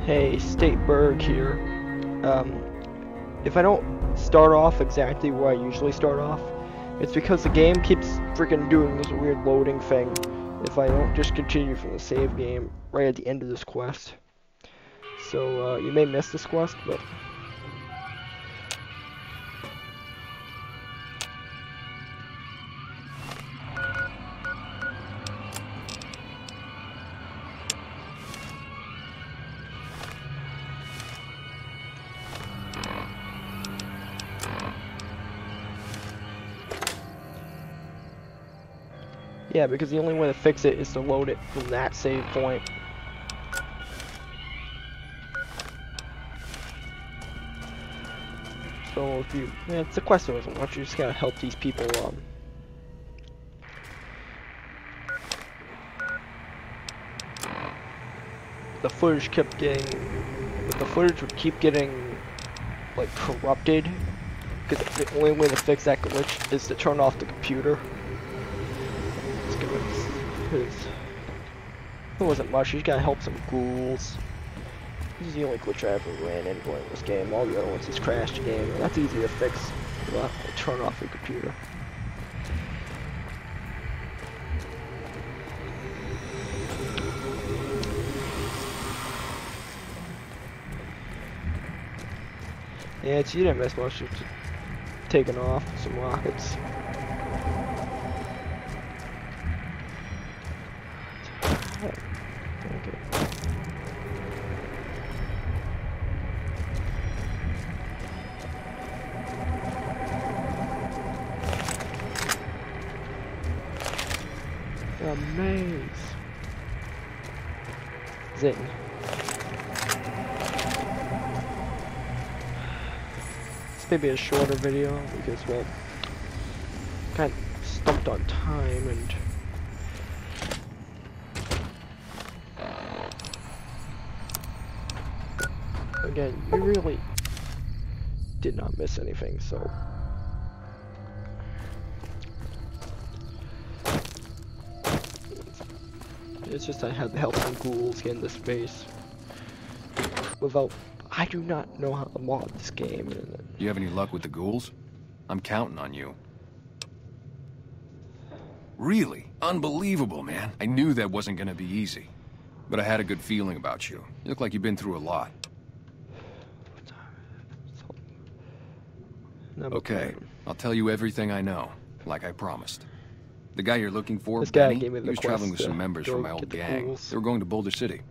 Hey, Stateberg here. If I don't start off exactly where I usually start off, it's because the game keeps freaking doing this weird loading thing if I don't just continue from the save game right at the end of this quest. So, you may miss this quest, but... yeah, because the only way to fix it is to load it from that save point. So if you, yeah, it's a quest that isn't much, you just gotta help these people, the footage kept getting, the footage would keep getting, like, corrupted, because the only way to fix that glitch is to turn off the computer. It wasn't much, you just gotta help some ghouls. This is the only glitch I ever ran into in this game. All the other ones just crashed the game, and that's easy to fix. You have to turn off your computer. Yeah, you didn't miss much, you're just taking off some rockets. Okay. A maze. Zing. This may be a shorter video because, well, kind of stumped on time and again, you really did not miss anything, so it's just I had to help some ghouls get into space. Without, I do not know how to mod this game. You have any luck with the ghouls? I'm counting on you. Really? Unbelievable, man. I knew that wasn't gonna be easy. But I had a good feeling about you. You look like you've been through a lot. Okay, I'll tell you everything I know, like I promised. The guy you're looking for, this guy Benny, gave me the he was traveling with quest some members from my old gang. Ghouls. They were going to Boulder City.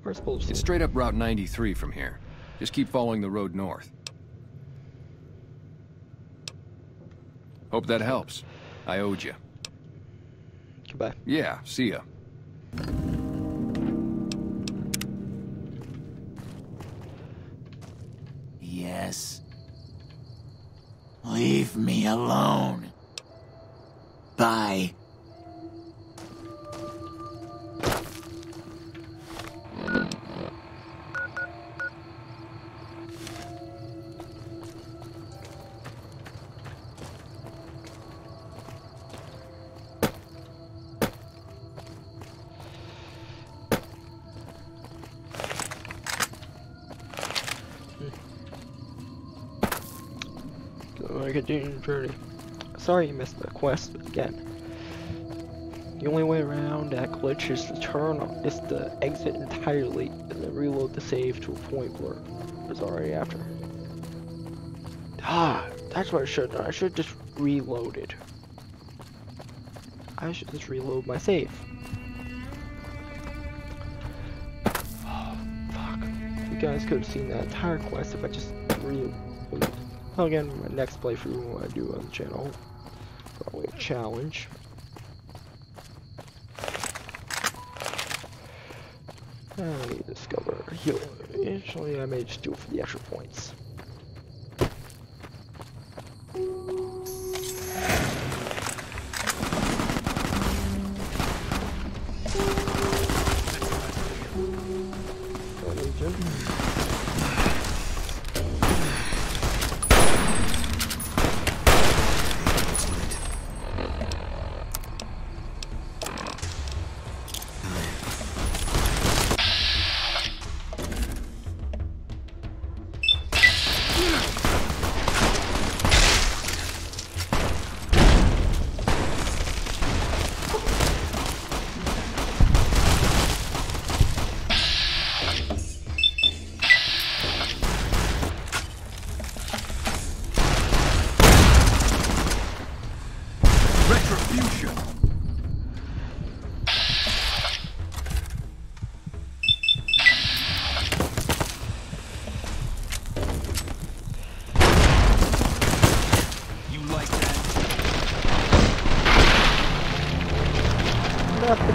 Where's Boulder City? It's straight up Route 93 from here. Just keep following the road north. Hope that helps. I owed you. Goodbye. Yeah, see ya. Yes. Leave me alone. Bye. Continuing journey. Sorry you missed the quest again. The only way around that glitch is to exit entirely and then reload the save to a point where it was already after. Ah, that's what I should have done. I should have just reloaded. I should just reload my save. Oh, fuck. You guys could have seen that entire quest if I just reloaded. Well, again, my next playthrough I do on the channel, probably a challenge. I need to discover heal. Actually, I may just do it for the extra points.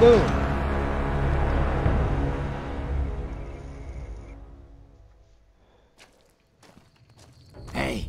boom. Hey.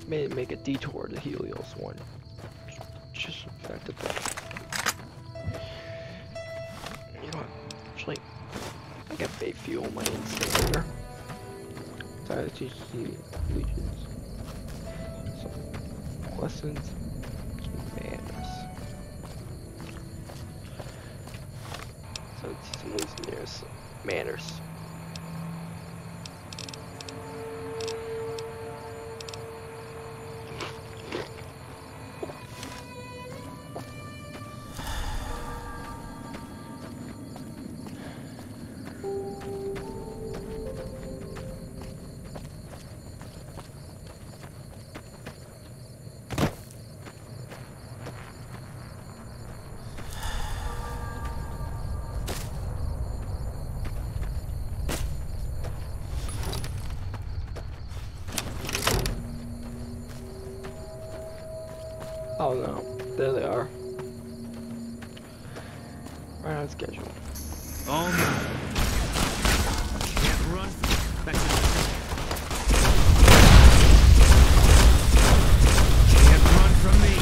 May make a detour to Helios 1. Just effectively. You know what? Actually, I got bay fuel my incinerator. Time to teach the legions some lessons, some manners. So it's some legionnaires' manners. Oh no, there they are. Right on schedule. Oh no. Can't run. Back to the... Can't run from me.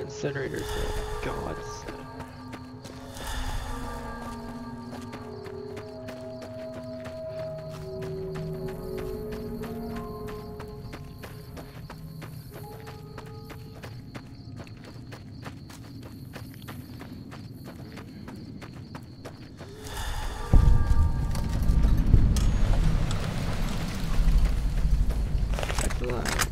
Incinerators are gods. Back to that.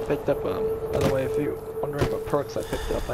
Picked up, by the way, if you're wondering what perks I picked up,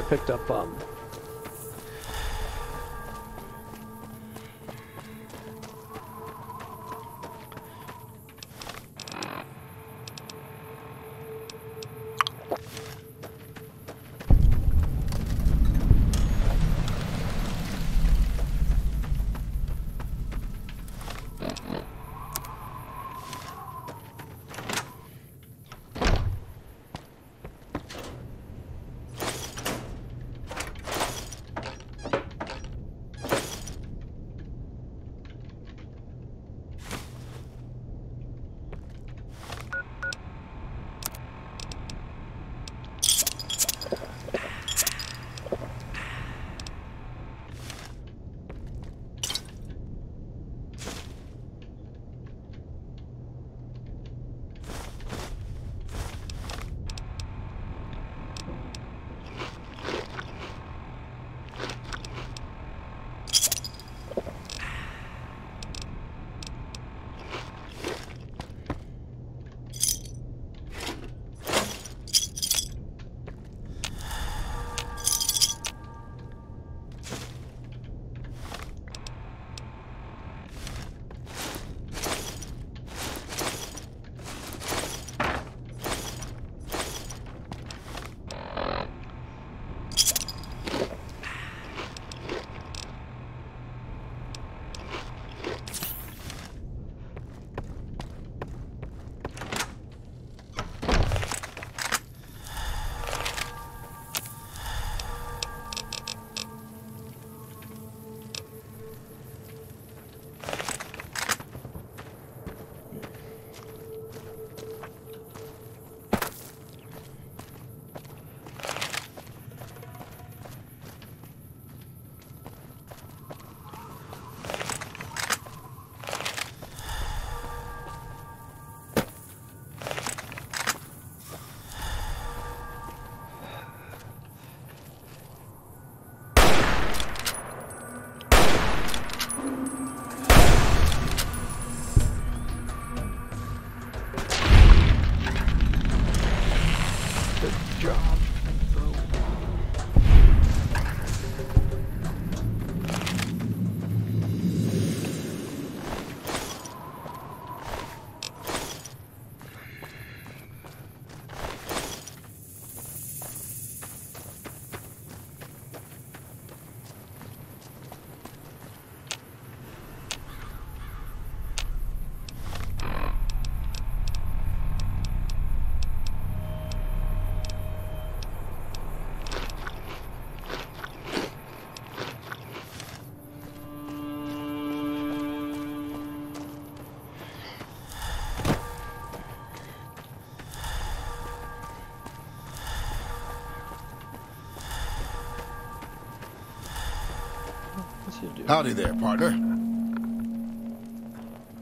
Howdy there, partner.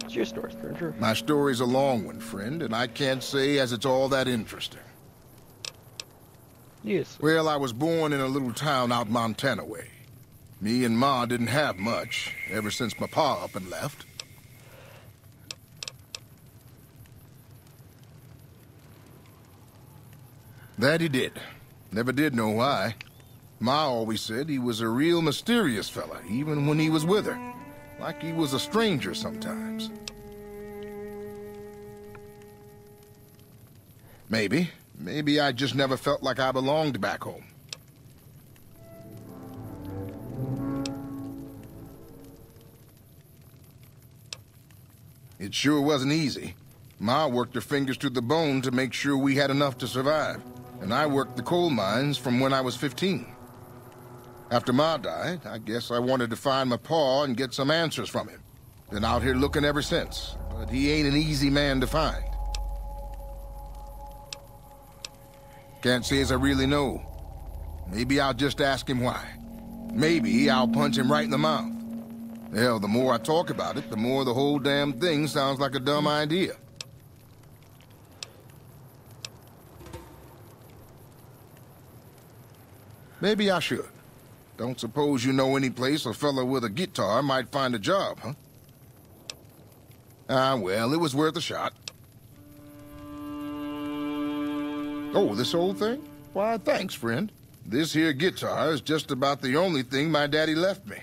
It's your story, stranger. My story's a long one, friend, and I can't say as it's all that interesting. Yes. Well, I was born in a little town out Montana way. Me and Ma didn't have much, ever since my pa up and left. That he did. Never did know why. Ma always said he was a real mysterious fella, even when he was with her. Like he was a stranger sometimes. Maybe. Maybe I just never felt like I belonged back home. It sure wasn't easy. Ma worked her fingers to the bone to make sure we had enough to survive. And I worked the coal mines from when I was 15. After Ma died, I guess I wanted to find my pa and get some answers from him. Been out here looking ever since, but he ain't an easy man to find. Can't say as I really know. Maybe I'll just ask him why. Maybe I'll punch him right in the mouth. Hell, the more I talk about it, the more the whole damn thing sounds like a dumb idea. Maybe I should. Don't suppose you know any place a fella with a guitar might find a job, huh? Ah, well, it was worth a shot. Oh, this old thing? Why, thanks, friend. This here guitar is just about the only thing my daddy left me.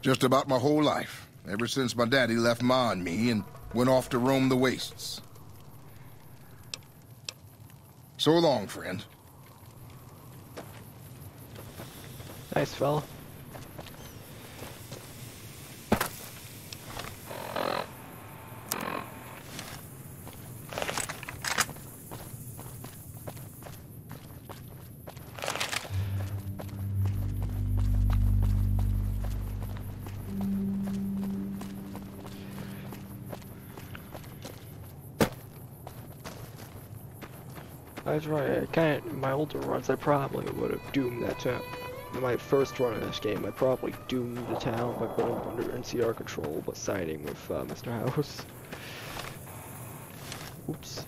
Just about my whole life, ever since my daddy left Ma and me and went off to roam the wastes. So long, friend. Nice fella. That's right, I can't, my older runs I probably would have doomed that town. In my first run in this game, I probably doomed the town by putting it under NCR control, but siding with Mr. House. Oopsie.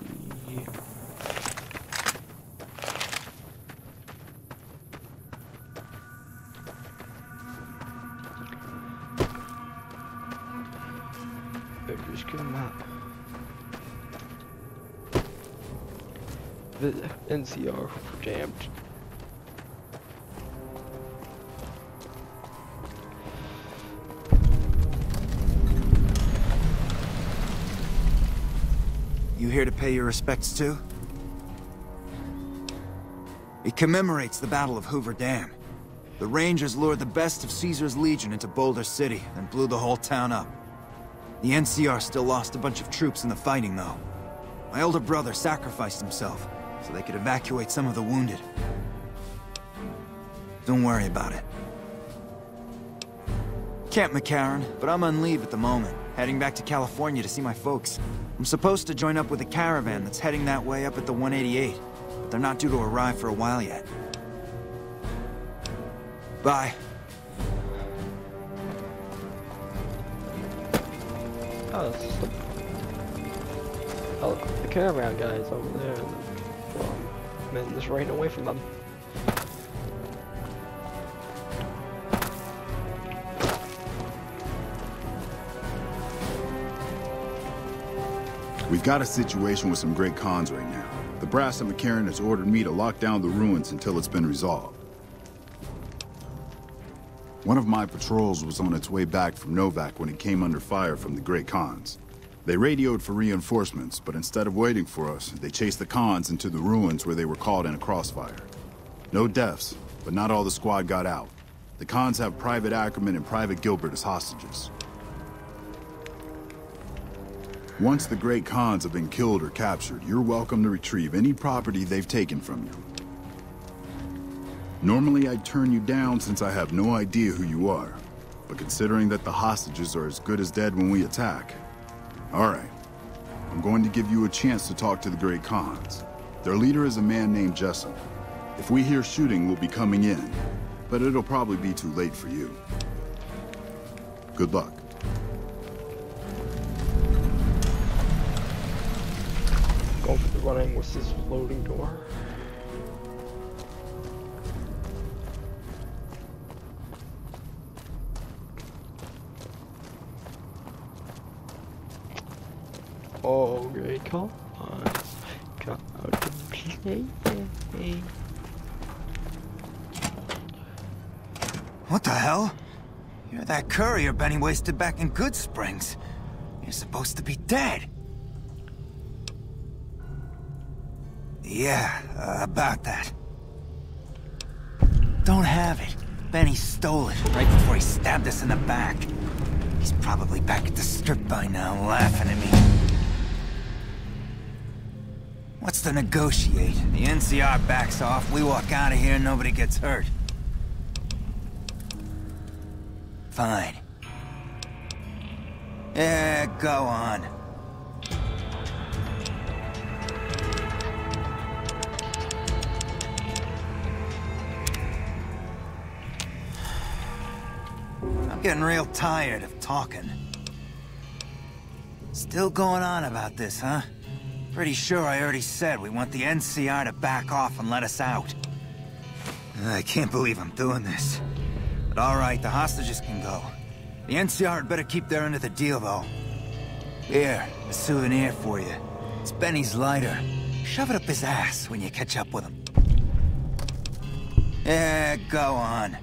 Just come out. The NCR jammed. You here to pay your respects too? It commemorates the Battle of Hoover Dam. The Rangers lured the best of Caesar's Legion into Boulder City and blew the whole town up. The NCR still lost a bunch of troops in the fighting though. My older brother sacrificed himself so they could evacuate some of the wounded. Don't worry about it. Camp McCarran, but I'm on leave at the moment, heading back to California to see my folks. I'm supposed to join up with a caravan that's heading that way up at the 188, but they're not due to arrive for a while yet. Bye. Oh, it's just the caravan guys over there, and just right away from them. We've got a situation with some great cons right now. The brass at McCarran has ordered me to lock down the ruins until it's been resolved. One of my patrols was on its way back from Novak when it came under fire from the Great Khans. They radioed for reinforcements, but instead of waiting for us, they chased the Khans into the ruins where they were caught in a crossfire. No deaths, but not all the squad got out. The Khans have Private Ackerman and Private Gilbert as hostages. Once the Great Khans have been killed or captured, you're welcome to retrieve any property they've taken from you. Normally I'd turn you down since I have no idea who you are, but considering that the hostages are as good as dead when we attack, alright, I'm going to give you a chance to talk to the Great Khans. Their leader is a man named Jessup. If we hear shooting, we'll be coming in, but it'll probably be too late for you. Good luck. Go for the running with this loading door. Oh, great call. Come out to play. What the hell? You're that courier Benny wasted back in Good Springs. You're supposed to be dead. Yeah, about that. Don't have it. Benny stole it right before he stabbed us in the back. He's probably back at the strip by now, laughing at me. What's to negotiate? The NCR backs off, we walk out of here, nobody gets hurt. Fine. Yeah, go on. I'm getting real tired of talking. Still going on about this, huh? Pretty sure I already said we want the NCR to back off and let us out. I can't believe I'm doing this. But alright, the hostages can go. The NCR had better keep their end of the deal, though. Here, a souvenir for you. It's Benny's lighter. Shove it up his ass when you catch up with him. Yeah, go on.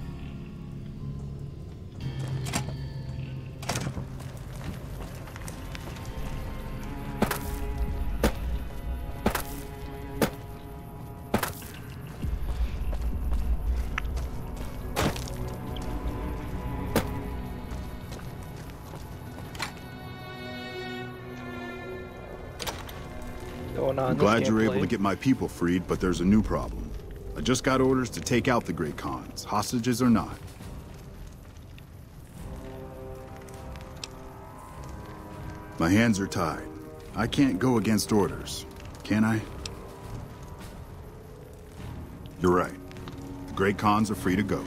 I'm glad you were able to get my people freed, but there's a new problem. I just got orders to take out the Great Khans, hostages or not. My hands are tied. I can't go against orders, can I? You're right. The Great Khans are free to go.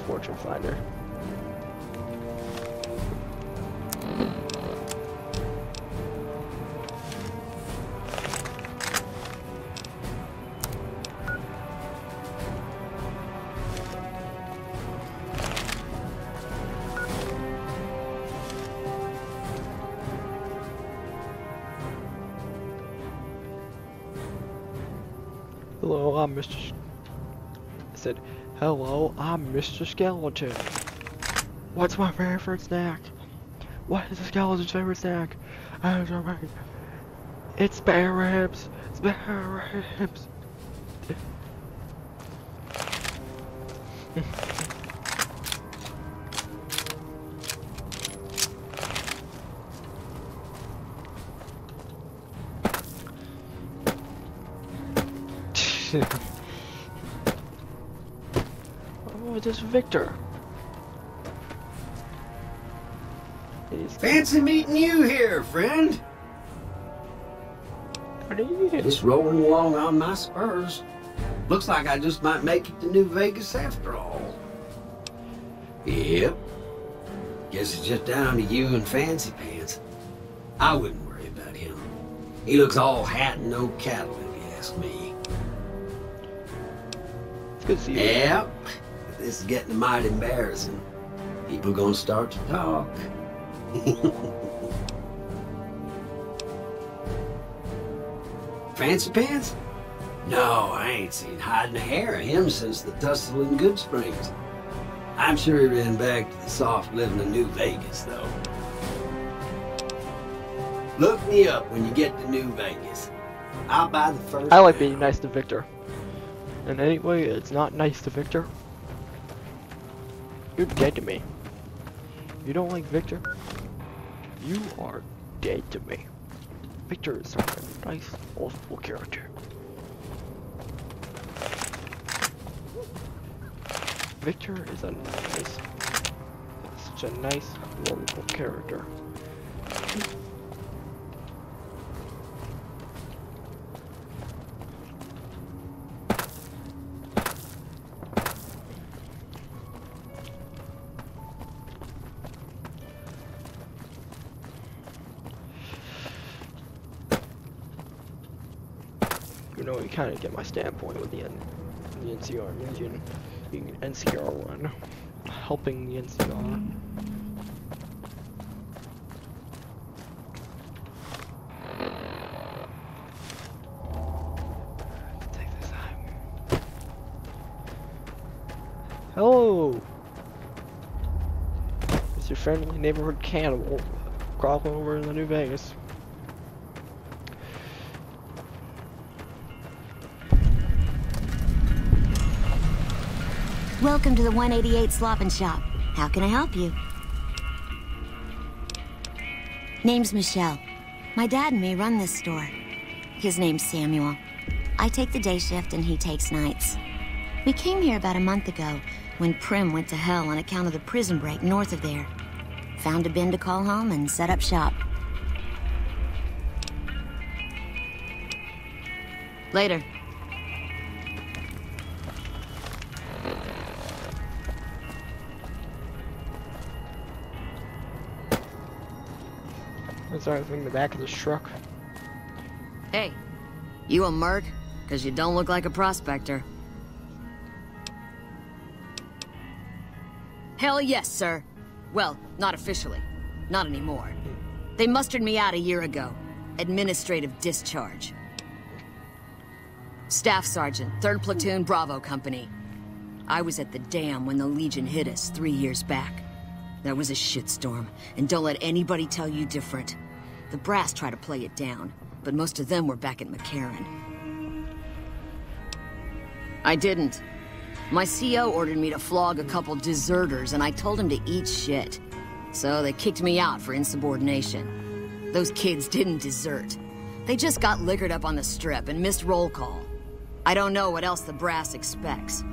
Fortune finder. Hello, I'm Mr. I said, hello, I'm Mr. Skeleton. What's my favorite snack? What is the skeleton's favorite snack? It's spare ribs. Spare ribs. Oh, it's just Victor. Fancy meeting you here, friend. What are you doing? Just rolling along on my spurs. Looks like I just might make it to New Vegas after all. Yep. Guess it's just down to you and Fancy Pants. I wouldn't worry about him. He looks all hat and no cattle, if you ask me. It's good to see you. Yep. This is getting mighty embarrassing. People gonna start to talk. Fancy Pants? No, I ain't seen hide nor hair of him since the tussle in Good Springs. I'm sure he ran back to the soft living of New Vegas, though. Look me up when you get to New Vegas. I'll buy the first. I like being nice to Victor. And anyway, it's not nice to Victor. You're dead to me. You don't like Victor? You are dead to me. Victor is such a nice, awful character. Victor is a nice, such a nice, wonderful character. You know, you kind of get my standpoint with the NCR Legion, the NCR one, helping the NCR. Take this out. Hello! It's your friendly neighborhood cannibal crawling over in the New Vegas. Welcome to the 188 Slop and Shop. How can I help you? Name's Michelle. My dad and me run this store. His name's Samuel. I take the day shift and he takes nights. We came here about a month ago when Prim went to hell on account of the prison break north of there. Found a bin to call home and set up shop. Later. Is there anything in the back of this truck? Hey, you a merc? 'Cause you don't look like a prospector. Hell yes, sir. Well, not officially. Not anymore. They mustered me out a year ago. Administrative discharge. Staff Sergeant, 3rd Platoon Bravo Company. I was at the dam when the Legion hit us 3 years back. That was a shitstorm, and don't let anybody tell you different. The brass tried to play it down, but most of them were back at McCarran. I didn't. My CO ordered me to flog a couple deserters, and I told him to eat shit. So they kicked me out for insubordination. Those kids didn't desert. They just got liquored up on the strip and missed roll call. I don't know what else the brass expects.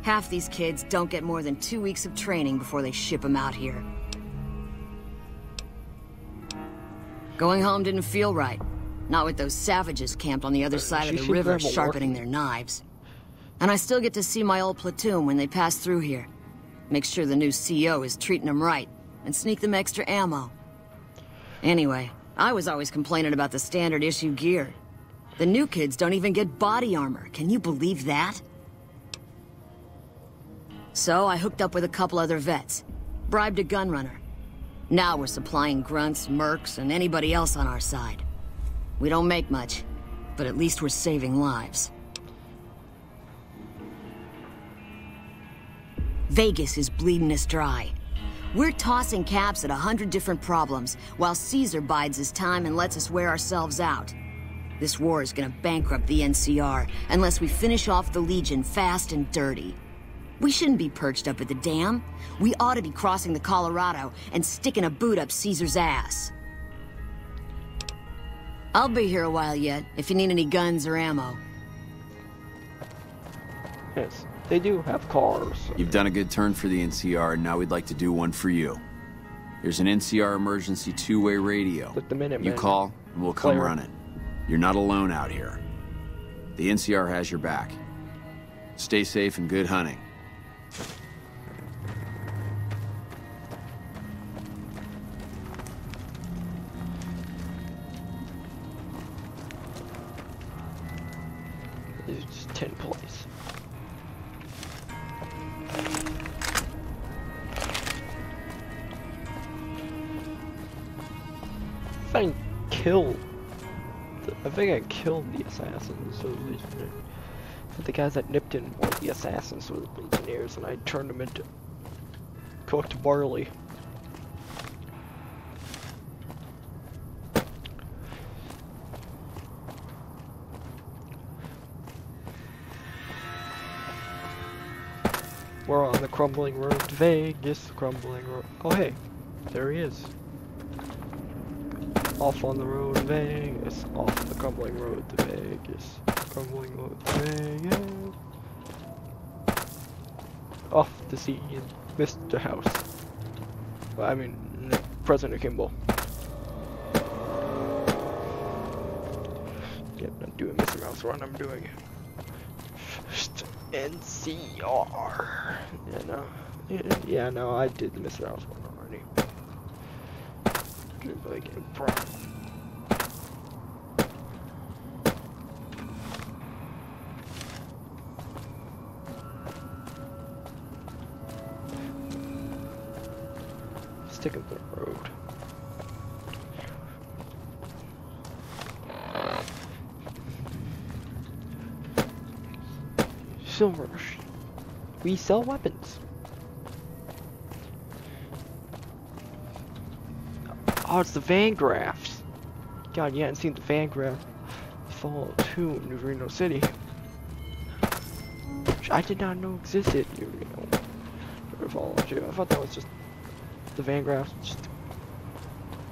Half these kids don't get more than 2 weeks of training before they ship them out here. Going home didn't feel right. Not with those savages camped on the other side of the river sharpening their knives. And I still get to see my old platoon when they pass through here. Make sure the new CO is treating them right, and sneak them extra ammo. Anyway, I was always complaining about the standard issue gear. The new kids don't even get body armor. Can you believe that? So I hooked up with a couple other vets. Bribed a gunrunner. Now we're supplying grunts, mercs, and anybody else on our side. We don't make much, but at least we're saving lives. Vegas is bleeding us dry. We're tossing caps at 100 different problems, while Caesar bides his time and lets us wear ourselves out. This war is gonna bankrupt the NCR unless we finish off the Legion fast and dirty. We shouldn't be perched up at the dam. We ought to be crossing the Colorado and sticking a boot up Caesar's ass. I'll be here a while yet, if you need any guns or ammo. Yes, they do have cars. You've done a good turn for the NCR, and now we'd like to do one for you. There's an NCR emergency two-way radio. Like the Minutemen. You call, and we'll come Player. run it. You're not alone out here. The NCR has your back. Stay safe and good hunting. It's just 10 plays. I think I killed the assassins, or the legionnaires. But the guys that nipped in were the assassins or the legionnaires, and I turned them into cooked barley. We're on the crumbling road to Vegas, crumbling road. Oh hey, there he is. Off on the road to Vegas, off the crumbling road to Vegas, crumbling road to Vegas. Off to see Mr. House. Well, I mean, President Kimball. Yep, I'm doing Mr. Mouse Run, I'm doing NCR. Yeah, no, I did the Mr. Mouse Run already. Like a problem. Stick up the road. Silver. We sell weapons. Oh, it's the Vangraphs. God, you hadn't seen the Vangraph Fallout 2 in New Reno City. which I did not know existed. You know, I thought that was just the Vanguard, just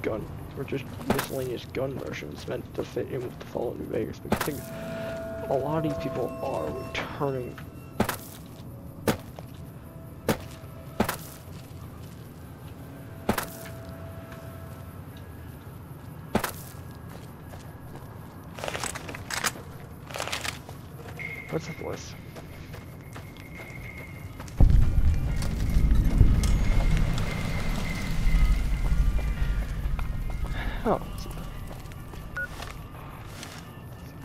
gun, or just miscellaneous gun versions meant to fit in with the Fallout New Vegas. But I think a lot of these people are returning. What's the list? Oh,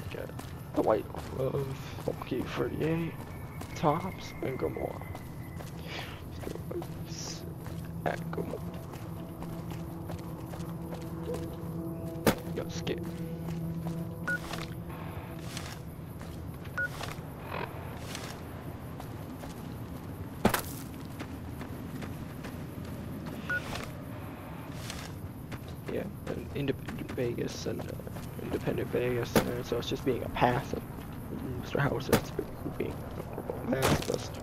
get the white of Bulky 38 tops and Gomorrah. At Gomorrah. Go skip. Yeah, and Independent Vegas and Independent Vegas, and so it's just being a path of Mr. House's being a pacifist.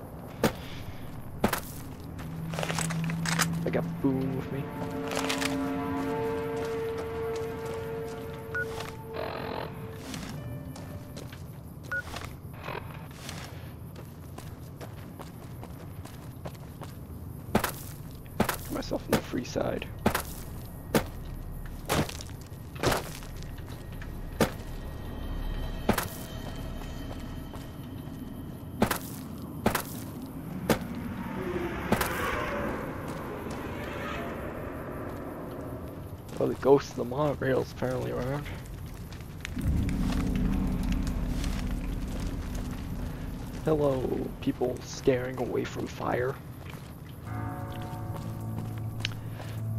I got Boone with me. Put myself on the free side. Oh, the ghosts of the monorail's apparently around. Hello, people staring away from fire.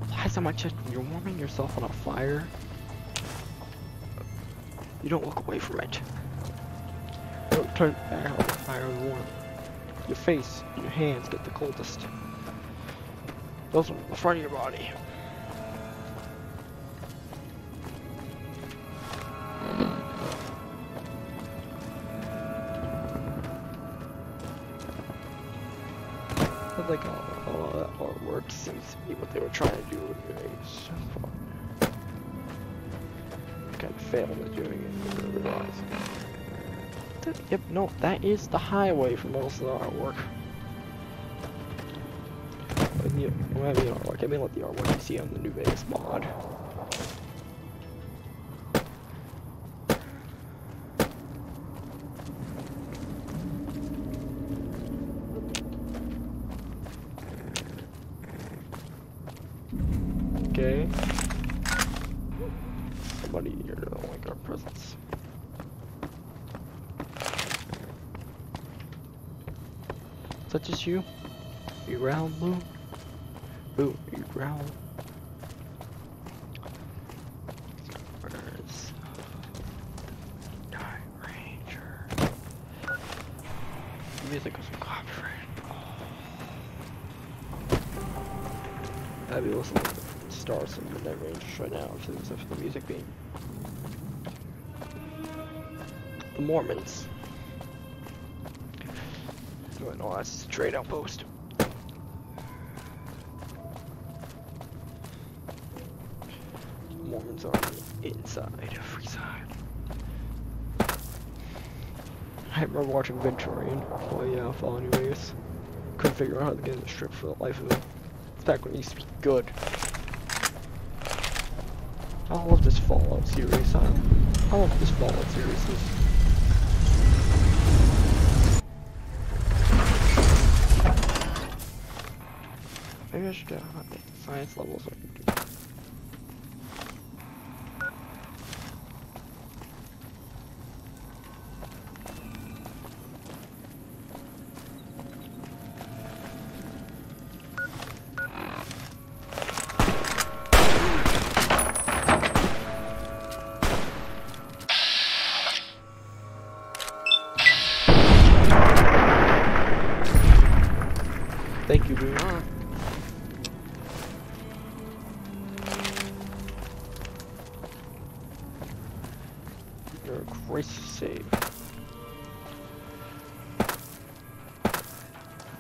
Why is that my chest? You're warming yourself on a fire? You don't look away from it. You don't turn back on the fire and warm. Your face and your hands get the coldest. Those are the front of your body. Like all that artwork seems to be what they were trying to do with so far. Kind of failed at doing it, I realize. Yep, no, that is the highway for most of the artwork. When I mean artwork, I mean like the artwork you see on the New Vegas mod. Okay. Somebody here don't like our presence. Is that just you? You growl, Boo? Boo, you growl? Where's Night Ranger? Music was copyright. I'd be listening to stars in the Night Rangers right now, except for the music being the Mormons. Oh, no, that's a straight outpost. Mormons are on the inside, free side. I remember watching Venturian. Oh yeah, Fallout New Vegas. Couldn't figure out how to get in the strip for the life of it. It's back when it used to be good. I love this Fallout series. I love this Fallout series. Maybe I should get science levels so I can do. Thank you, Boo. You're a grace save.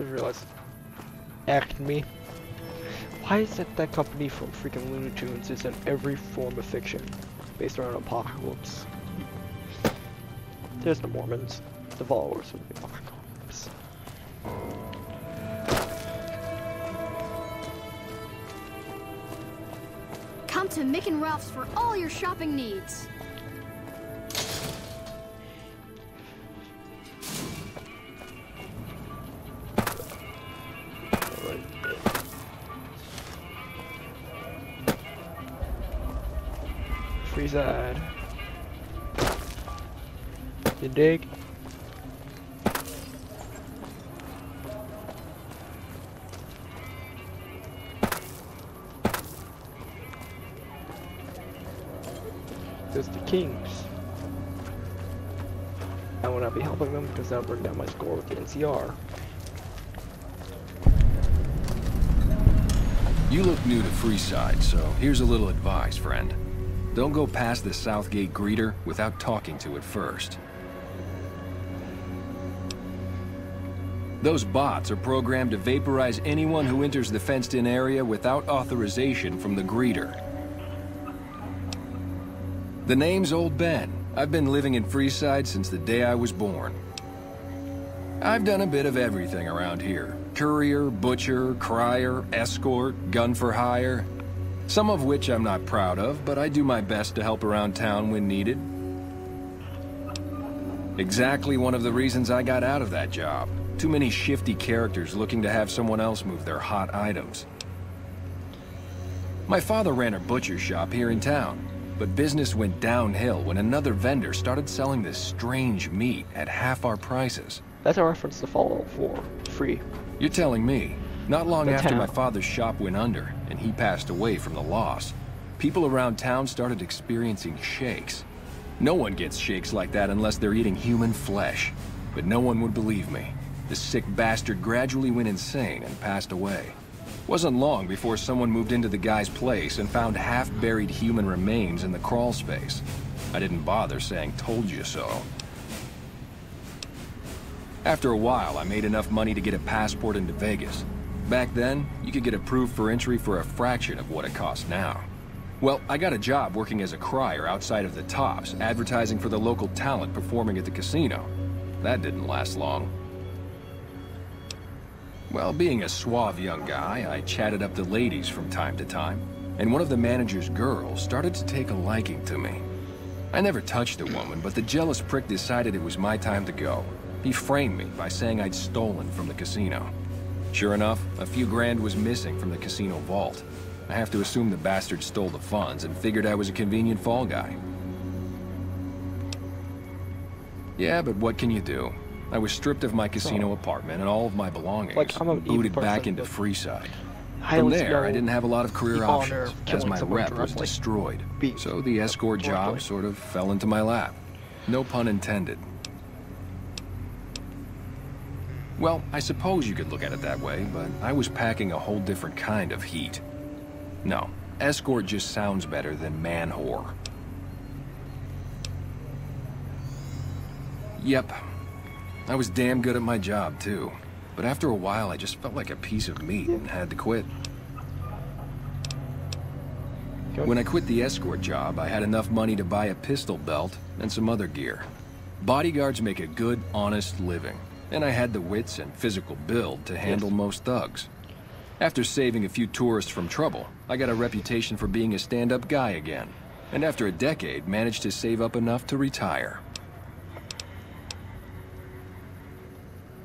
just realized. Acme. Why is it that company from freaking Looney Tunes is in every form of fiction based around apocalypse? There's the Mormons, the followers of the apocalypse. Come to Mick and Ralph's for all your shopping needs. Free side. You dig? There's the Kings. I will not be helping them because that'll bring down my score with the NCR. You look new to Freeside, so here's a little advice, friend. Don't go past the Southgate greeter without talking to it first. Those bots are programmed to vaporize anyone who enters the fenced-in area without authorization from the greeter. The name's Old Ben. I've been living in Freeside since the day I was born. I've done a bit of everything around here. Courier, butcher, crier, escort, gun for hire. Some of which I'm not proud of, but I do my best to help around town when needed. Exactly one of the reasons I got out of that job. Too many shifty characters looking to have someone else move their hot items. My father ran a butcher shop here in town, but business went downhill when another vendor started selling this strange meat at half our prices. That's a reference to Fallout 4. Free. You're telling me, not long after my father's shop went under and he passed away from the loss, people around town started experiencing shakes. No one gets shakes like that unless they're eating human flesh. But no one would believe me. The sick bastard gradually went insane and passed away. Wasn't long before someone moved into the guy's place and found half-buried human remains in the crawl space. I didn't bother saying "told you so." After a while, I made enough money to get a passport into Vegas. Back then, you could get approved for entry for a fraction of what it costs now. Well, I got a job working as a crier outside of the Tops, advertising for the local talent performing at the casino. That didn't last long. Well, being a suave young guy, I chatted up the ladies from time to time, and one of the manager's girls started to take a liking to me. I never touched a woman, but the jealous prick decided it was my time to go. He framed me by saying I'd stolen from the casino. Sure enough, a few grand was missing from the casino vault. I have to assume the bastard stole the funds and figured I was a convenient fall guy. Yeah, but what can you do? I was stripped of my casino apartment and all of my belongings, booted back into Freeside. From there, I didn't have a lot of career options, as my rep was destroyed. So the escort job sort of fell into my lap. No pun intended. Well, I suppose you could look at it that way, but I was packing a whole different kind of heat. No, escort just sounds better than man-whore. Yep. I was damn good at my job, too. But after a while, I just felt like a piece of meat and had to quit. When I quit the escort job, I had enough money to buy a pistol belt and some other gear. Bodyguards make a good, honest living, and I had the wits and physical build to handle most thugs. After saving a few tourists from trouble, I got a reputation for being a stand-up guy again, and after a decade, managed to save up enough to retire.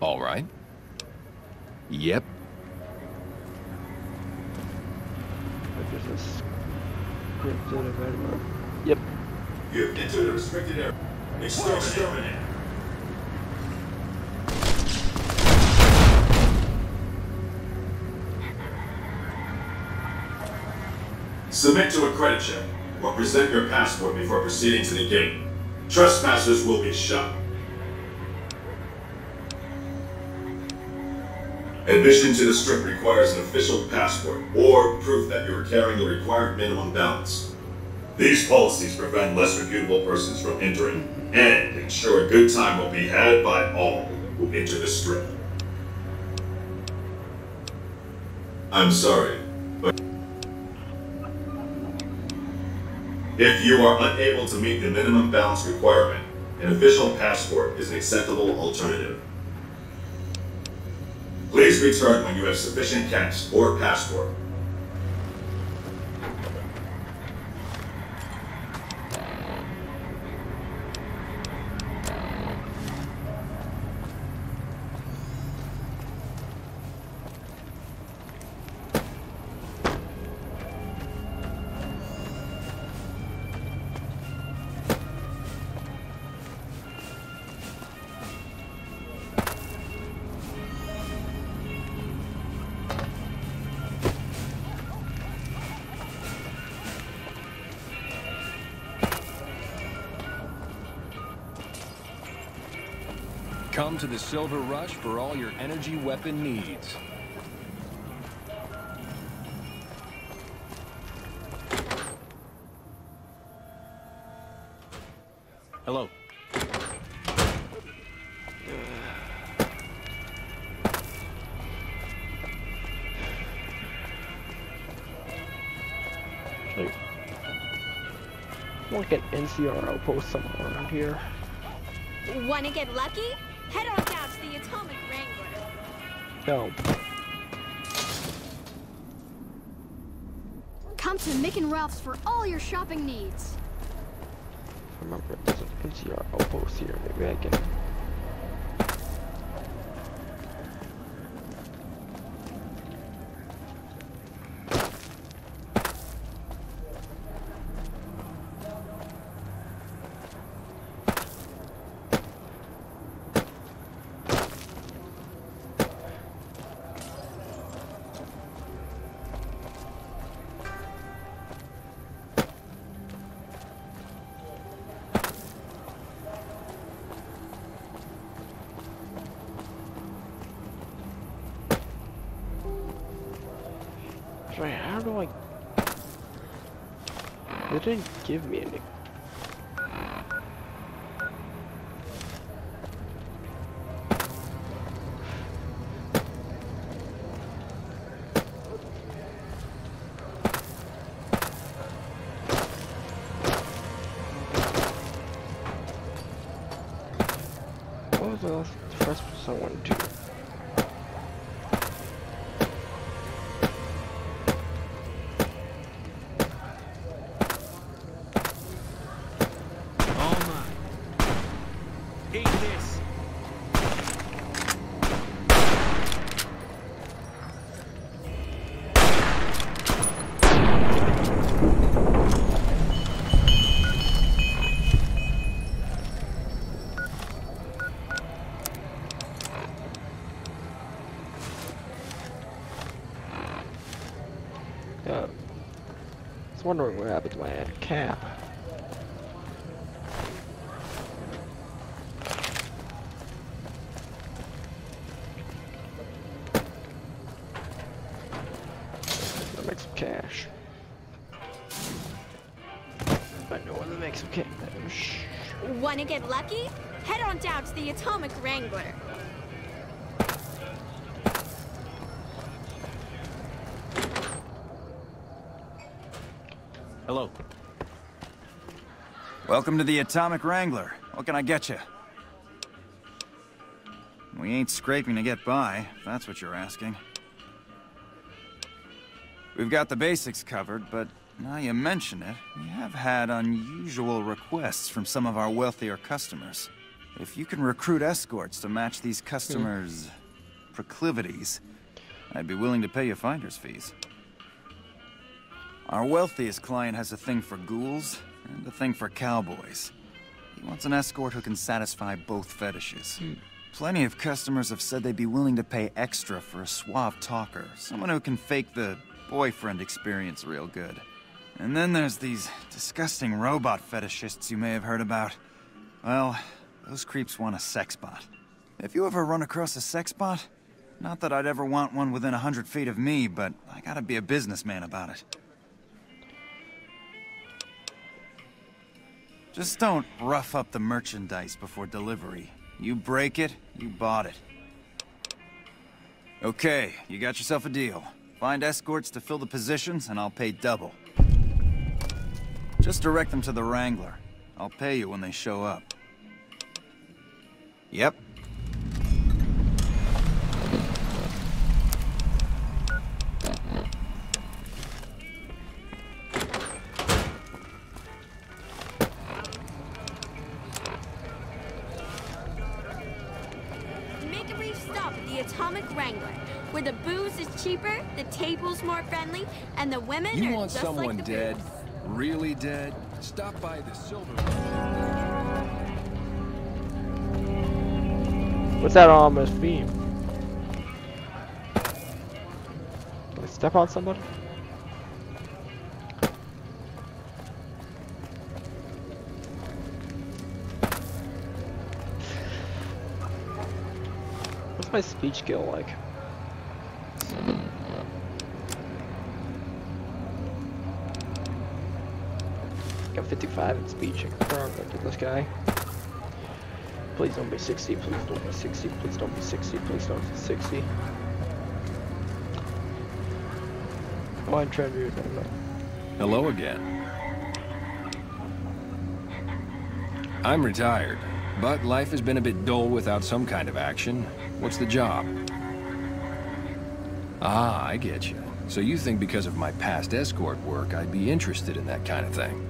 All right. Yep. There's a scripted event. Yep. You've entered a restricted area. Exterminate. Submit to a credit check, or present your passport before proceeding to the gate. Trespassers will be shot. Admission to the strip requires an official passport, or proof that you are carrying the required minimum balance. These policies prevent less reputable persons from entering, and ensure a good time will be had by all who enter the strip. I'm sorry, but if you are unable to meet the minimum balance requirement, an official passport is an acceptable alternative. Please return when you have sufficient cash or passport. Come to the Silver Rush for all your energy weapon needs. Hello. Like an NCR outpost somewhere around here. Wanna get lucky? Head on down to the Atomic Wrangler. No. Come to Mick and Ralph's for all your shopping needs. Remember, there's an NCR outpost here. Maybe I can. Wait, how do I... They didn't give me any... What was the first person I wanted to? I was wondering what happened to my cap. I'll make some cash. I know when to make some cash. Wanna get lucky? Head on down to the Atomic Wrangler. Hello. Welcome to the Atomic Wrangler. What can I get you? We ain't scraping to get by, if that's what you're asking. We've got the basics covered, but now you mention it, we have had unusual requests from some of our wealthier customers. If you can recruit escorts to match these customers' proclivities, I'd be willing to pay you finder's fees. Our wealthiest client has a thing for ghouls and a thing for cowboys. He wants an escort who can satisfy both fetishes. Plenty of customers have said they'd be willing to pay extra for a suave talker, someone who can fake the boyfriend experience real good. And then there's these disgusting robot fetishists you may have heard about. Well, those creeps want a sex bot. If you ever run across a sex bot, not that I'd ever want one within 100 feet of me, but I gotta be a businessman about it. Just don't rough up the merchandise before delivery. You break it, you bought it. Okay, you got yourself a deal. Find escorts to fill the positions, and I'll pay double. Just direct them to the Wrangler. I'll pay you when they show up. Yep. Make a brief stop at the Atomic Wrangler, where the booze is cheaper, the table's more friendly, and the women You are want just someone like the dead? booze. Really dead? Stop by the Silver. What's that ominous beam? Did I step on somebody? What's my speech skill like? Got 55 in speech. I'm gonna do this guy. Please don't be 60. Please don't be 60. Please don't be 60. Please don't be 60. Oh, I'm trying to do that. Hello again. I'm retired, but life has been a bit dull without some kind of action. What's the job? Ah, I get you. So you think because of my past escort work, I'd be interested in that kind of thing.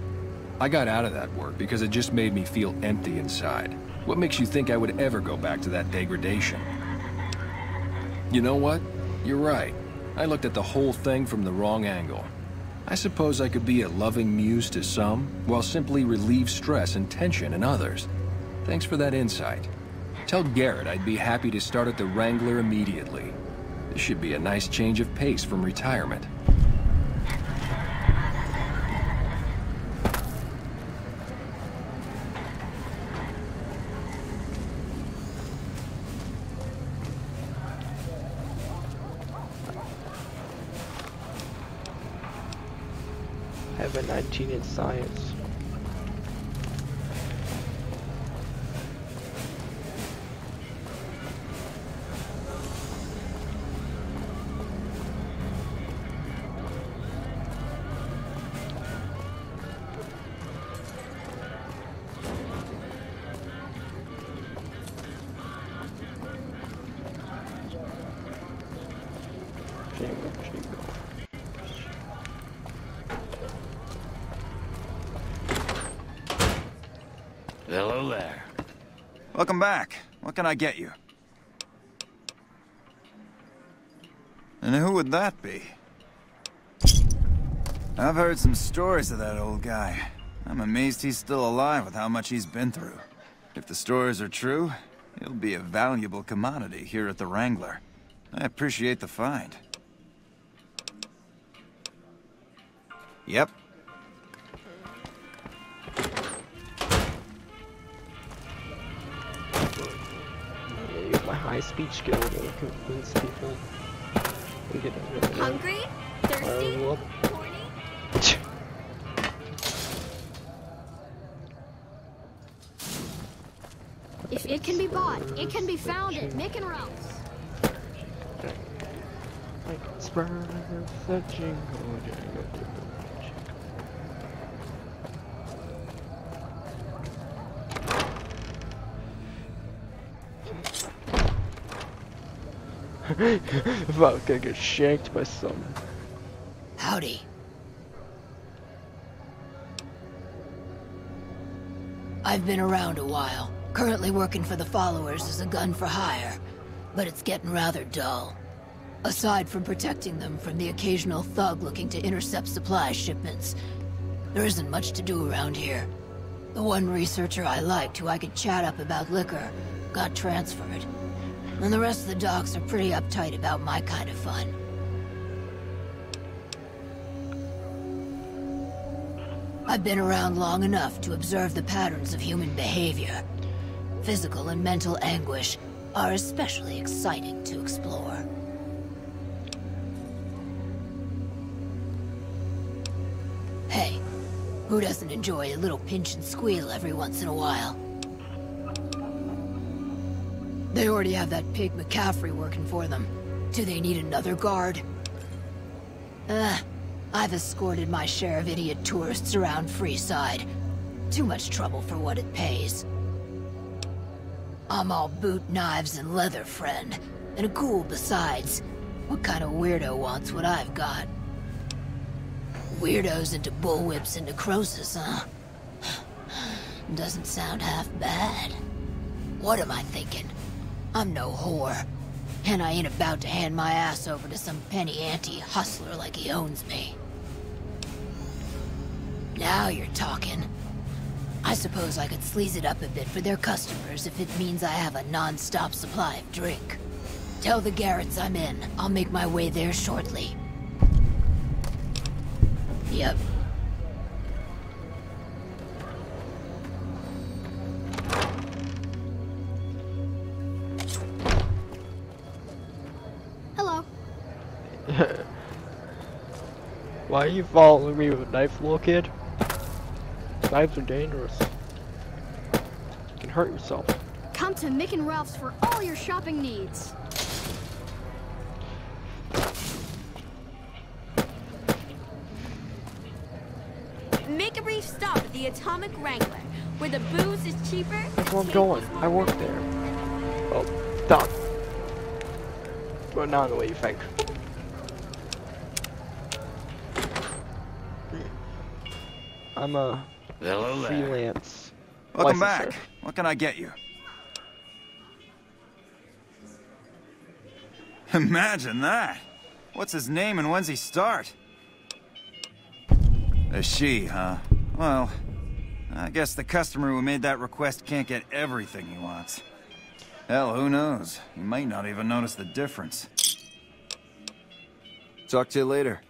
I got out of that work because it just made me feel empty inside. What makes you think I would ever go back to that degradation? You know what? You're right. I looked at the whole thing from the wrong angle. I suppose I could be a loving muse to some, while simply relieve stress and tension in others. Thanks for that insight. Tell Garrett I'd be happy to start at the Wrangler immediately. This should be a nice change of pace from retirement. I have a 19 in science. Hello there. Welcome back. What can I get you? And who would that be? I've heard some stories of that old guy. I'm amazed he's still alive with how much he's been through. If the stories are true, he'll be a valuable commodity here at the Wrangler. I appreciate the find. Yep. My high speech skill to convince people. Hungry? Thirsty? Horny? If it can be bought, it can be found at Mick and Ralph's. If I was gonna get shanked by some. Howdy. I've been around a while. Currently working for the followers as a gun for hire, but it's getting rather dull. Aside from protecting them from the occasional thug looking to intercept supply shipments, there isn't much to do around here. The one researcher I liked who I could chat up about liquor got transferred. And the rest of the docs are pretty uptight about my kind of fun. I've been around long enough to observe the patterns of human behavior. Physical and mental anguish are especially exciting to explore. Hey, who doesn't enjoy a little pinch and squeal every once in a while? They already have that pig McCaffrey working for them. Do they need another guard? I've escorted my share of idiot tourists around Freeside. Too much trouble for what it pays. I'm all boot, knives, and leather, friend. And a ghoul besides. What kind of weirdo wants what I've got? Weirdos into bullwhips and necrosis, huh? Doesn't sound half bad. What am I thinking? I'm no whore. And I ain't about to hand my ass over to some penny-ante hustler like he owns me. Now you're talking. I suppose I could sleaze it up a bit for their customers if it means I have a non-stop supply of drink. Tell the Garretts I'm in. I'll make my way there shortly. Yep. Hello. Why are you following me with a knife, little kid? Knives are dangerous. You can hurt yourself. Come to Mick and Ralph's for all your shopping needs. Make a brief stop at the Atomic Wrangler, where the booze is cheaper. That's where I'm going. I work there. Well, stop. But not the way you think. I'm a freelance Welcome licensor. back. What can I get you? Imagine that. What's his name and when's he start? A she, huh? Well, I guess the customer who made that request can't get everything he wants. Hell, who knows? He might not even notice the difference. Talk to you later.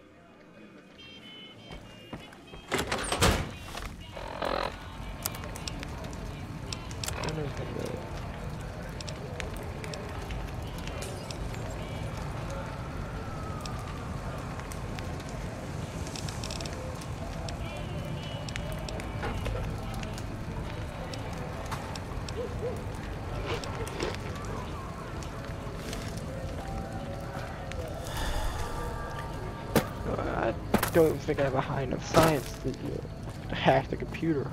I don't think I have a high enough science to hack the computer.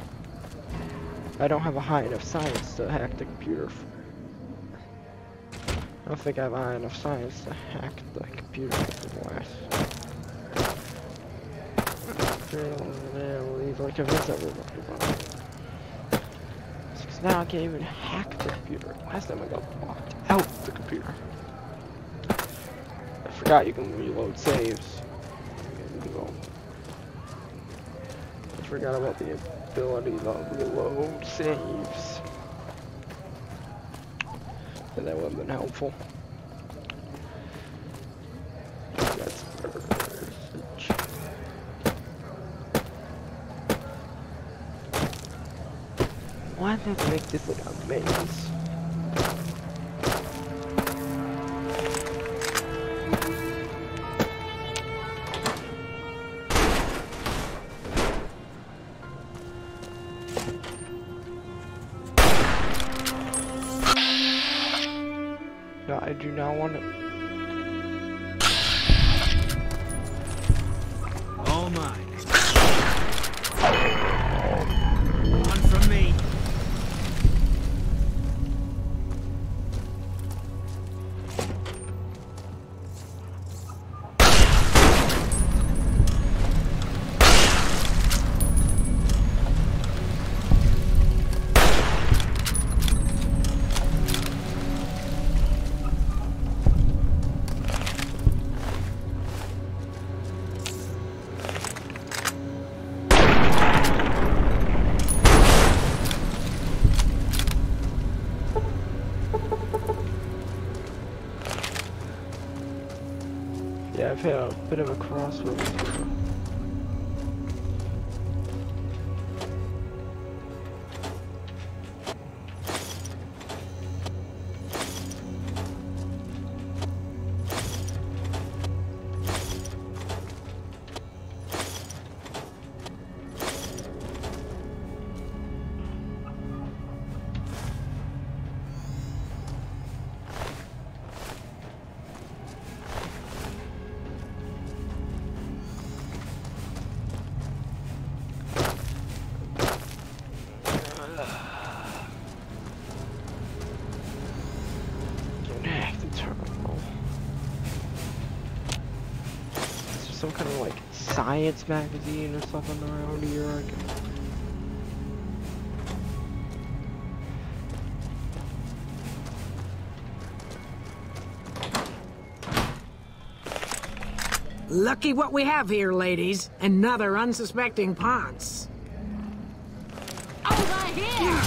I don't have a high enough science to hack the computer. I don't think I have a high enough science to hack the computer. Like a visit because now I can't even hack the computer. Last time I got locked out the computer. I forgot you can reload saves. I forgot about the ability to reload saves. And that would have been helpful. That's why did they make this like a maze? No, I do not want to. All mine. One from me. Yeah, I've had a bit of a crossroads here. some kind of like science magazine or something around here. Lucky what we have here, ladies. Another unsuspecting Ponce. Over here!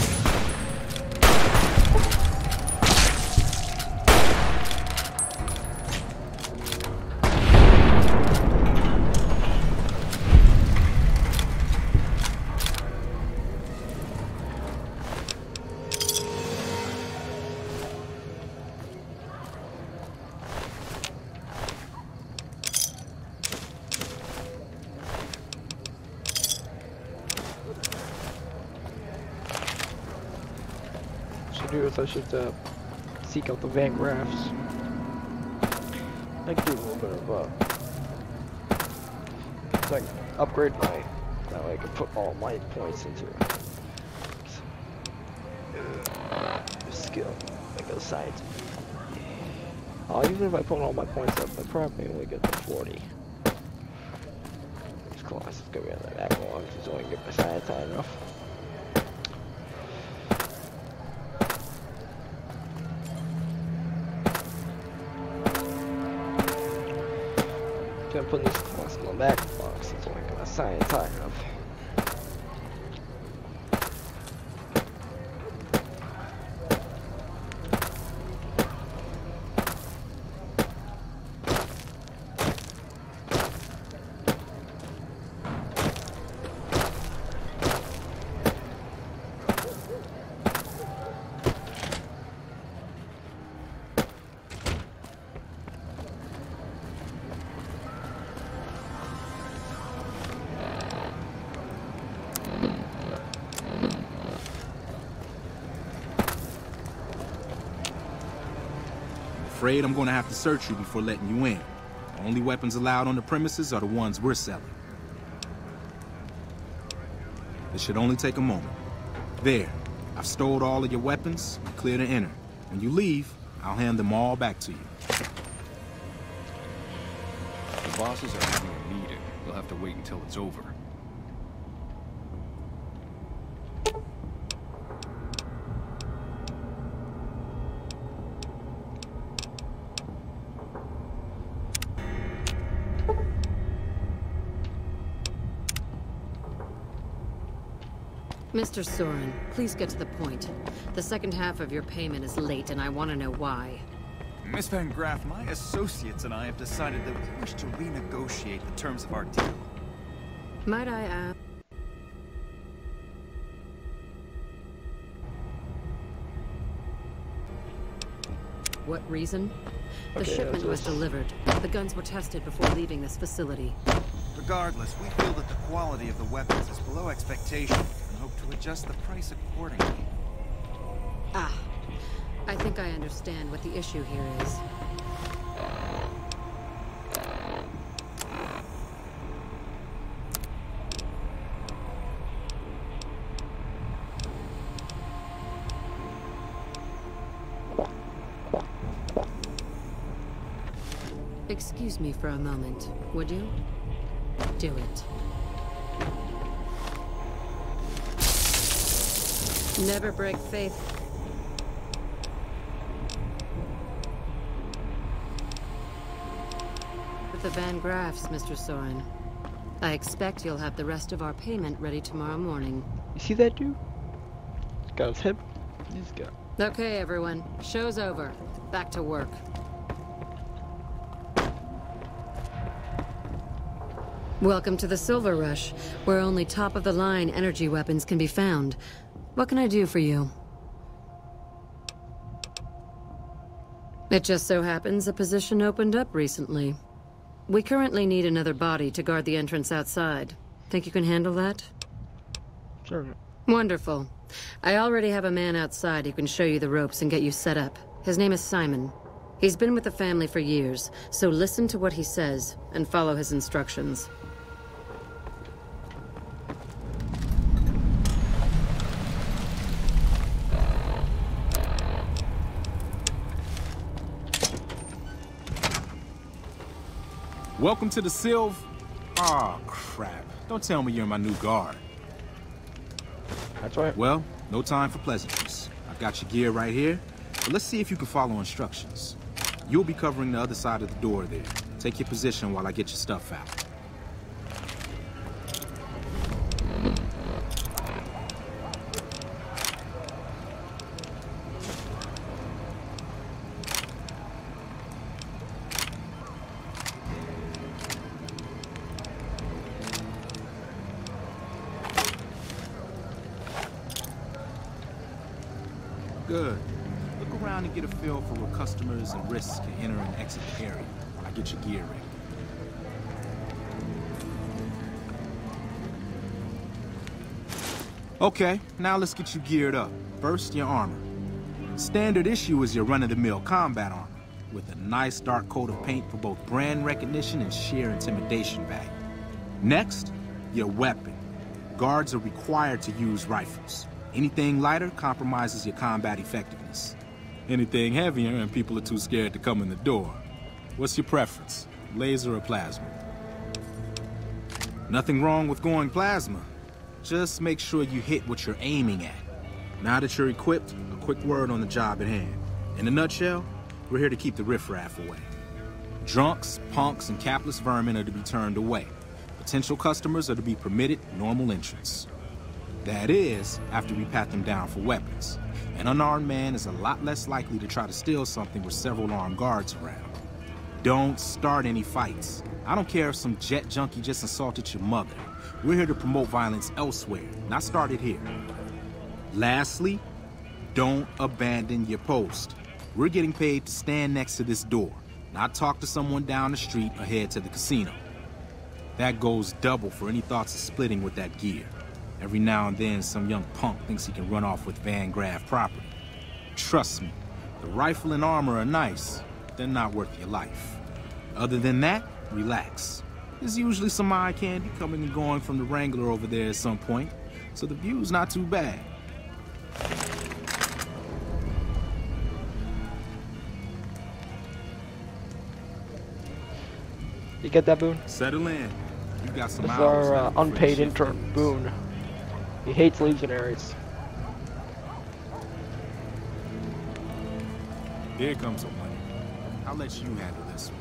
I should seek out the Van Graffs. I can do a little bit of so I can upgrade my, that way I can put all my points into skill, like a science. Even if I put all my points up, I probably only get to 40. This class is gonna be under that long, because I only get my science high enough. I'm putting this class in my back box, it's only got science high enough. Afraid I'm gonna have to search you before letting you in. The only weapons allowed on the premises are the ones we're selling. It should only take a moment. There, I've stowed all of your weapons, clear to enter. When you leave, I'll hand them all back to you. The bosses are having a meeting. They'll have to wait until it's over. Mr. Soren, please get to the point. The second half of your payment is late, and I want to know why. Miss Van Graff, my associates and I have decided that we wish to renegotiate the terms of our deal. Might I ask? What reason? The shipment was delivered. The guns were tested before leaving this facility. Regardless, we feel that the quality of the weapons is below expectation and hope to adjust the price accordingly. Ah, I think I understand what the issue here is. Excuse me for a moment, would you? Do it. Never break faith. With the Van Graffs, Mr. Soren. I expect you'll have the rest of our payment ready tomorrow morning. You see that dude? He's got his hip. He's got. Okay, everyone. Show's over. Back to work. Welcome to the Silver Rush, where only top-of-the-line energy weapons can be found. What can I do for you? It just so happens a position opened up recently. We currently need another body to guard the entrance outside. Think you can handle that? Sure. Wonderful. I already have a man outside who can show you the ropes and get you set up. His name is Simon. He's been with the family for years, so listen to what he says and follow his instructions. Welcome to the Sylv... Oh, crap. Don't tell me you're my new guard. That's right. Well, no time for pleasantries. I've got your gear right here, but let's see if you can follow instructions. You'll be covering the other side of the door there. Take your position while I get your stuff out. Good. Look around and get a feel for where customers and risks can enter and exit the area while I get your gear ready. Okay, now let's get you geared up. First, your armor. Standard issue is your run-of-the-mill combat armor, with a nice dark coat of paint for both brand recognition and sheer intimidation value. Next, your weapon. Guards are required to use rifles. Anything lighter compromises your combat effectiveness. Anything heavier and people are too scared to come in the door. What's your preference, laser or plasma? Nothing wrong with going plasma. Just make sure you hit what you're aiming at. Now that you're equipped, a quick word on the job at hand. In a nutshell, we're here to keep the riffraff away. Drunks, punks, and capless vermin are to be turned away. Potential customers are to be permitted normal entrance. That is, after we pat them down for weapons. An unarmed man is a lot less likely to try to steal something with several armed guards around. Don't start any fights. I don't care if some jet junkie just insulted your mother. We're here to promote violence elsewhere, not start it here. Lastly, don't abandon your post. We're getting paid to stand next to this door, not talk to someone down the street or head to the casino. That goes double for any thoughts of splitting with that gear. Every now and then, some young punk thinks he can run off with Van Graff property. Trust me, the rifle and armor are nice, but they're not worth your life. Other than that, relax. There's usually some eye candy coming and going from the Wrangler over there at some point, so the view's not too bad. You get that, Boone? Settle in. You got some this is hours our unpaid intern, Boone. He hates legionaries. Here comes some money. I'll let you handle this one.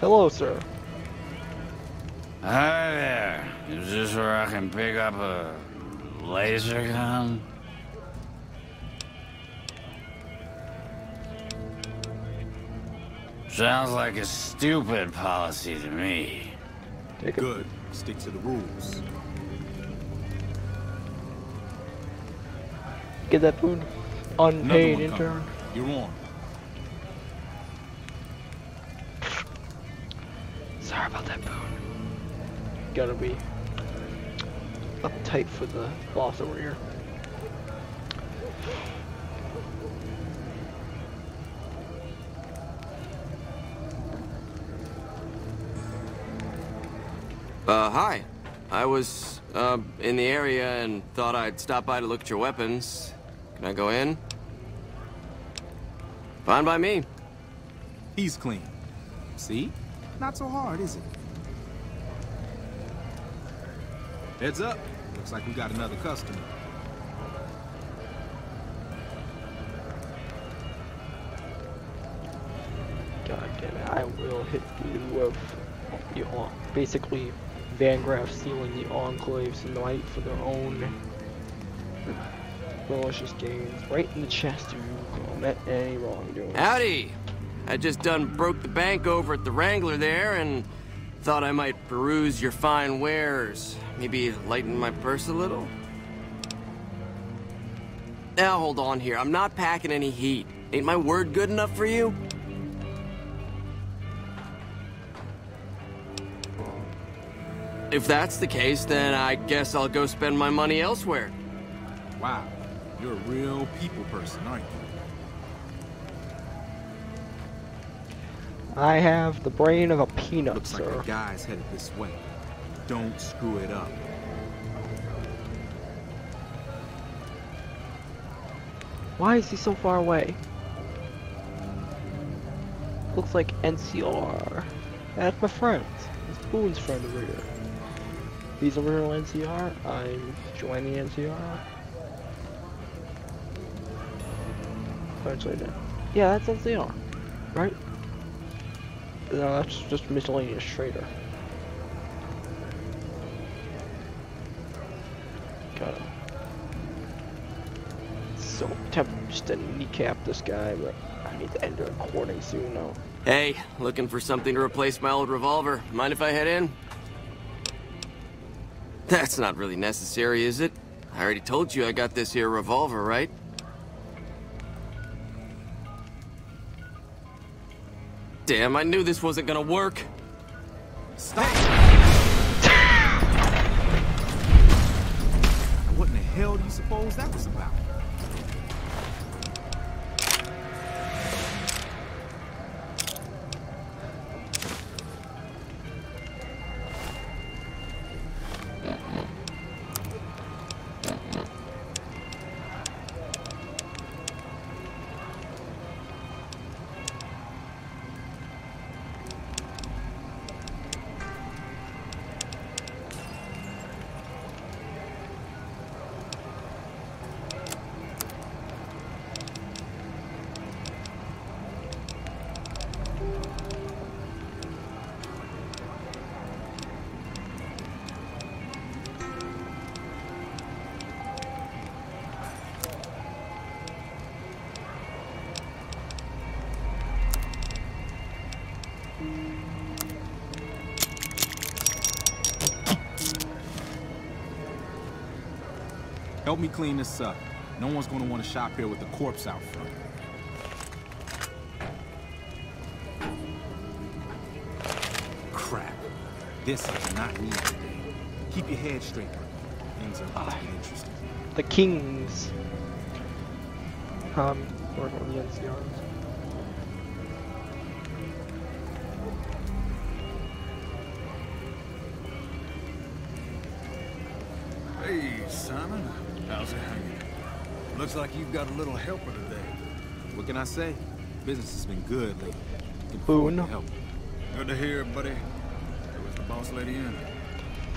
Hello, sir. Hi there. Is this where I can pick up a laser gun? Sounds like a stupid policy to me. Good. Stick to the rules. Get that, Boone? Unpaid intern. You're on. Sorry about that, Boone. Gotta be uptight for the boss over here. Hi. I was, in the area and thought I'd stop by to look at your weapons. Can I go in? Fine by me. He's clean. See? Not so hard, is it? Heads up. Looks like we got another customer. God damn it, I will hit you with the basically Van Graff stealing the Enclave's night for their own malicious gains. Right in the chest if you commit any wrongdoing. Howdy! I just done broke the bank over at the Wrangler there and thought I might peruse your fine wares. Maybe lighten my purse a little? Now hold on here, I'm not packing any heat. Ain't my word good enough for you? If that's the case, then I guess I'll go spend my money elsewhere. Wow, you're a real people person, aren't you? I have the brain of a peanut, Looks sir. like the guy's headed this way. don't screw it up. Why is he so far away? Looks like NCR. That's my friend. It's Boone's friend over here. He's a real NCR. I'm joining NCR. Translated. Yeah, that's NCR. Right? No, that's just miscellaneous trader. Got him. So tempted just to kneecap this guy, but I need to end the recording soon now. Hey, looking for something to replace my old revolver. Mind if I head in? That's not really necessary, is it? I already told you I got this here revolver, right? Damn, I knew this wasn't gonna work. Stop! What in the hell do you suppose that was about? Help me clean this up. No one's gonna want to shop here with the corpse out front. Crap. This is not me today. Keep your head straight. Things are about to get interesting. The Kings. Working on the NCRs. Hey, Simon. How's it hanging? Looks like you've got a little helper today. What can I say? Business has been good lately. Boone. Help. Good to hear, buddy. Was the boss lady in?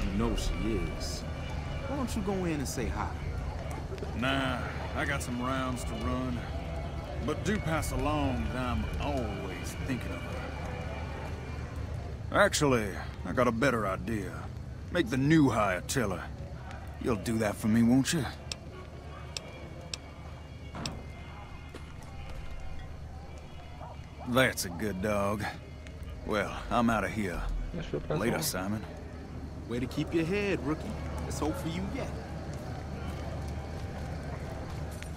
You know she is. Why don't you go in and say hi? Nah, I got some rounds to run. But do pass along that I'm always thinking of her. Actually, I got a better idea. Make the new hire tell her. You'll do that for me, won't you? That's a good dog. Well, I'm out of here. Later, Simon. Way to keep your head, rookie. Let's hope for you yet.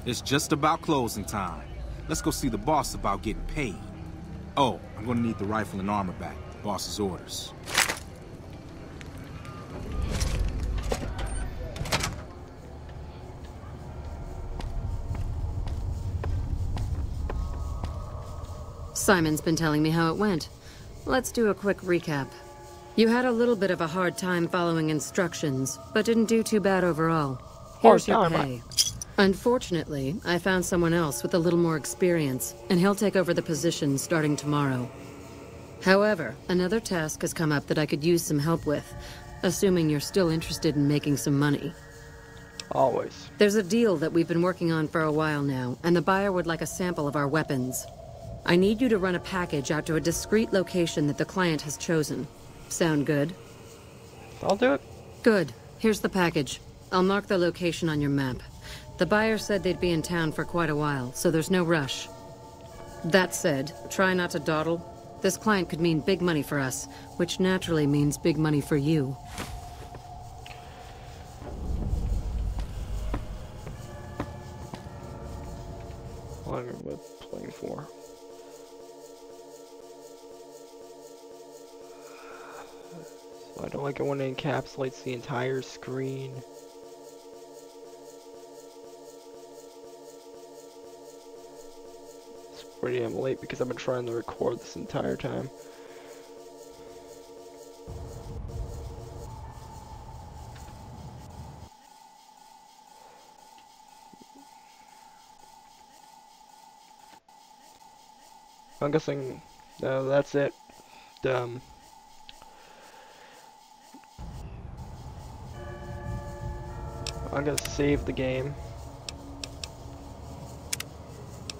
It's just about closing time. Let's go see the boss about getting paid. Oh, I'm gonna need the rifle and armor back. Boss's orders. Simon's been telling me how it went. Let's do a quick recap. You had a little bit of a hard time following instructions, but didn't do too bad overall. Here's your pay. Unfortunately, I found someone else with a little more experience, and he'll take over the position starting tomorrow. However, another task has come up that I could use some help with, assuming you're still interested in making some money. Always. There's a deal that we've been working on for a while now, and the buyer would like a sample of our weapons. I need you to run a package out to a discreet location that the client has chosen. Sound good? I'll do it. Good. Here's the package. I'll mark the location on your map. The buyer said they'd be in town for quite a while, so there's no rush. That said, try not to dawdle. This client could mean big money for us, which naturally means big money for you. How long am I playing for? So I don't like it when it encapsulates the entire screen. It's pretty damn late because I've been trying to record this entire time. I'm guessing that's it. I'm gonna save the game.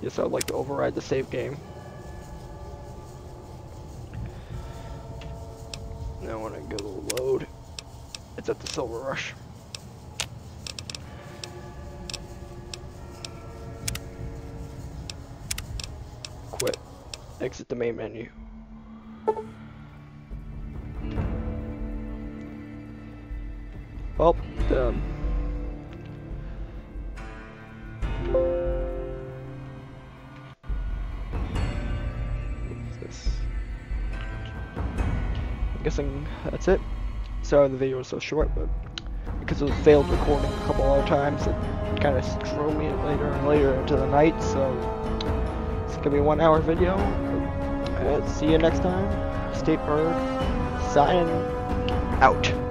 Yes, I would like to override the save game. Now when I go to load, it's at the Silver Rush. Quit. Exit the main menu. Well, I'm guessing that's it. Sorry the video was so short, but because it was failed recording a couple other times, it kind of drove me later and later into the night, so it's gonna be a 1 hour video. See you next time. State Bird, signing out.